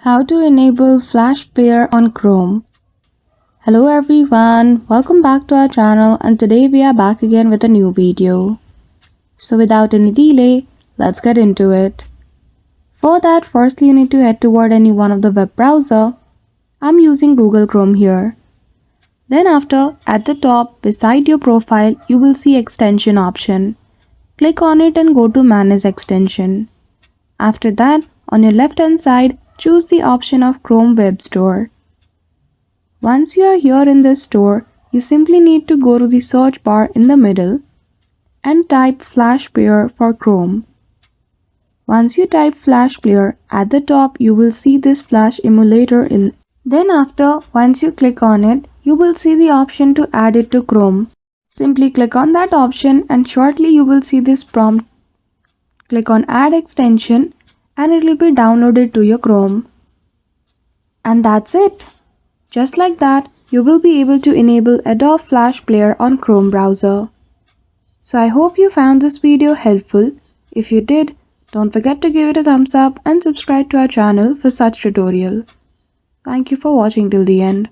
How to enable Flash Player on Chrome. Hello everyone, welcome back to our channel, and today we are back again with a new video. So without any delay, let's get into it. For that, firstly you need to head toward any one of the web browser. I'm using Google Chrome here. Then after, at the top beside your profile, you will see extension option. Click on it and go to manage extension. After that, on your left hand side, choose the option of Chrome Web Store. Once you are here in this store, you simply need to go to the search bar in the middle and type Flash Player for Chrome. Once you type Flash Player, at the top you will see this Flash emulator in. Then after, once you click on it, you will see the option to add it to Chrome. Simply click on that option and shortly you will see this prompt. Click on Add Extension and it will be downloaded to your Chrome. And that's it. Just like that, you will be able to enable Adobe Flash Player on Chrome browser. So I hope you found this video helpful. If you did, don't forget to give it a thumbs up and subscribe to our channel for such tutorial. Thank you for watching till the end.